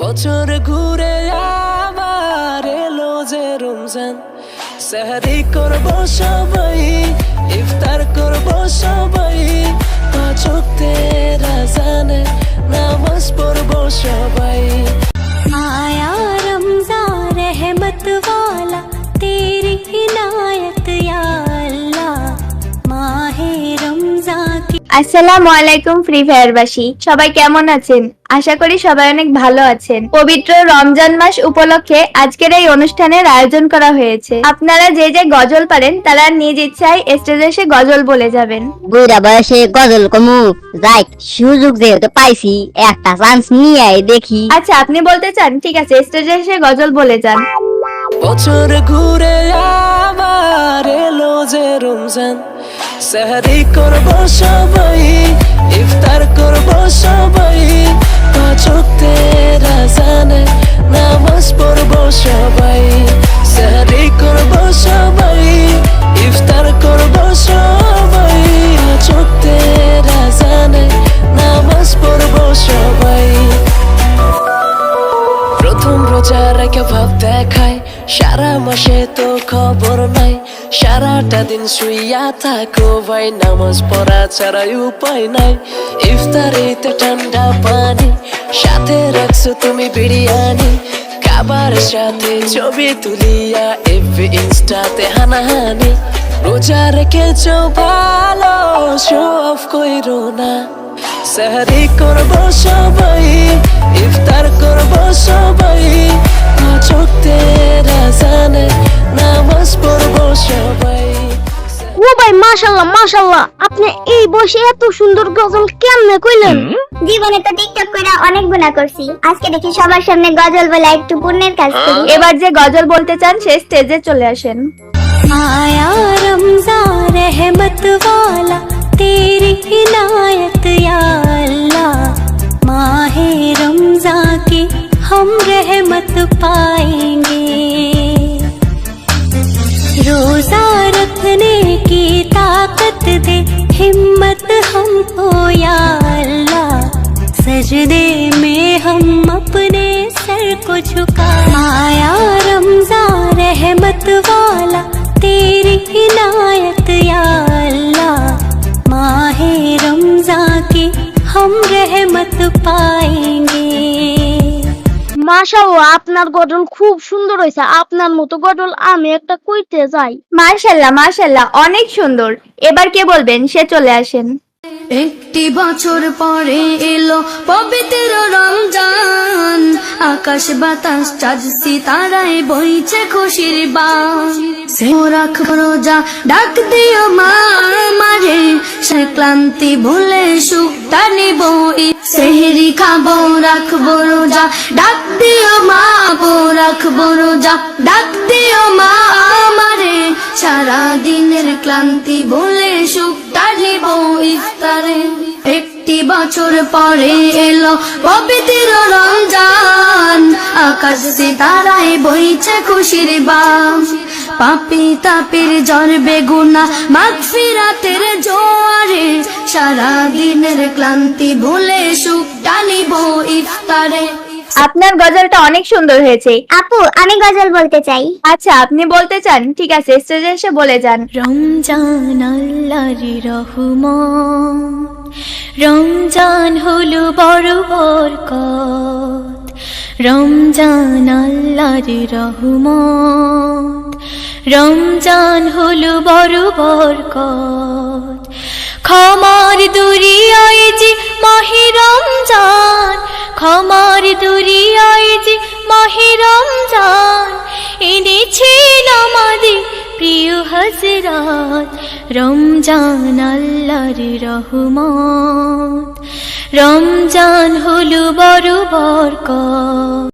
বছর ঘুরে আবার এলো যে রমজান, সেহরি করব সবাই, ইফতার করব সবাই, পাঁচ ওয়াক্তের আযানে নামাজ পড়ব সবাই। आया रमज़ान रहमत वाला तेरी इनायत या अल्लाह माहे रमज़ान की। আসসালামু আলাইকুম ফ্রি ফায়ারবাসী, সবাই কেমন আছেন? আশা করি সবাই অনেক ভালো আছেন। পবিত্র রমজান মাস উপলক্ষে আজকের এই অনুষ্ঠানের আয়োজন করা হয়েছে। আপনারা যে যে গজল পারেন তারা নিজ ইচ্ছায় স্টেজে এসে গজল বলে যাবেন। বুড়া বয়সে গজল কমু যাই, সুযোগ যেহেতু পাইছি একটা চান্স নিয়ে দেখি। আচ্ছা, আপনি বলতে চান? ঠিক আছে, স্টেজে এসে গজল বলে যান। বছর ঘুরে আবার এলো যে রমজান, সেহরি করব সবাই, ইফতার করব সবাই, পাঁচ ওয়াক্তের আযানে নামাজ পড়ব সবাই। সেহরি করব সবাই, ইফতার করব সবাই, পাঁচ ওয়াক্তের আযানে নামাজ পড়ব সবাই। প্রথম রোজা রেখে ভাব দেখায়, সারা মাসে তো খবর নাই, সারাটা দিন শুইয়া থাকো ভাই, নামাজ পড়া ছাড়াই উপায় নাই। ইফতারিতে ঠান্ডা পানি, সাথে রাখছো তুমি বিরিয়ানি, খাবার সাথে ছবি তুলিয়া এফবি ইনস্টাতে হানাহানি। রোজা রেখেছো ভালো, শো অফ কইরো না, সেহরি করব সবাই, ইফতার করব সবাই, পাঁচ ওয়াক্তের আযানে নামাজ পড়ব সবাই। ও ভাই মাশাআল্লাহ মাশাআল্লাহ, আপনি এই বয়সে এত সুন্দর গজল কেমনে কইলেন? জীবনে তো টিকটক করে অনেক গুনাহ করছি, আজকে দেখি সবার সামনে গজল বলে একটু পুণ্যের কাজ করি। এবার যে গজল বলতে চান সে স্টেজে চলে আসেন। आया रमज़ान रहमत वाला तेरी इनायत या अल्लाह माहे रमज़ान की हम रहमत पाएंगे। रोजा रखने की ताकत दे हिम्मत हमको या अल्लाह, सजदे में हम अपने सर को झुका। आया रमज़ान रहमत वाला तेरी इनायत या अल्लाह माहे रमज़ान की हम रहमत पाएंगे। মাশাআল্লাহ, আপনার গজল খুব সুন্দর হয়েছে। আপনার মতো গজল আমি একটা কইতে যাই। মাশাআল্লাহ মাশাআল্লাহ, অনেক সুন্দর। এবার কে বলবেন সে চলে আসেন। একটি বছর পরে এলো পবিত্র রমজান, আকাশ বাতাস চাঁদ সিতারায় বইছে খুশির বান। রাখবো রোজা ডাক দিও মা আমারে, সে ক্লান্তি ভুলে সুখটা নিব, সেহরি খাবো রাখবো রোজা ডাক দিও মা, রাখবো রোজা ডাক দিও মা আমারে, সারা দিনের ক্লান্তি ভুলে সুখটা নিব ইফতারে। একটি বছর পরে এলো পবিত্র রমজান, আকাশ সিতারায় বইছে খুশির বান। পাপী তাপের ঝরবে গুনাহ মাগফিরাতের জোয়ারে, সারা দিনের ক্লান্তি ভুলে সুখটা নিব ইফতারে। আপনার গজলটা অনেক সুন্দর হয়েছে। আপু, আমি গজল বলতে চাই। আচ্ছা, আপনি বলতে চান? ঠিক আছে, স্টেজে এসে বলে যান। রমজান আল্লাহর রহমত, রমজান হলো বড় বরকত, রমজান আল্লাহর রহমত, রমজান হলো বড় বরকত। ক্ষমার দুরিয়ায় যে মাহে রমজান, ক্ষমার দুরিয়ায় যে মাহে রমজান, এনেছেন আমাদের প্রিয় হযরত, রমজান আল্লাহর রহমত, রমজান হলো বড় বরকত।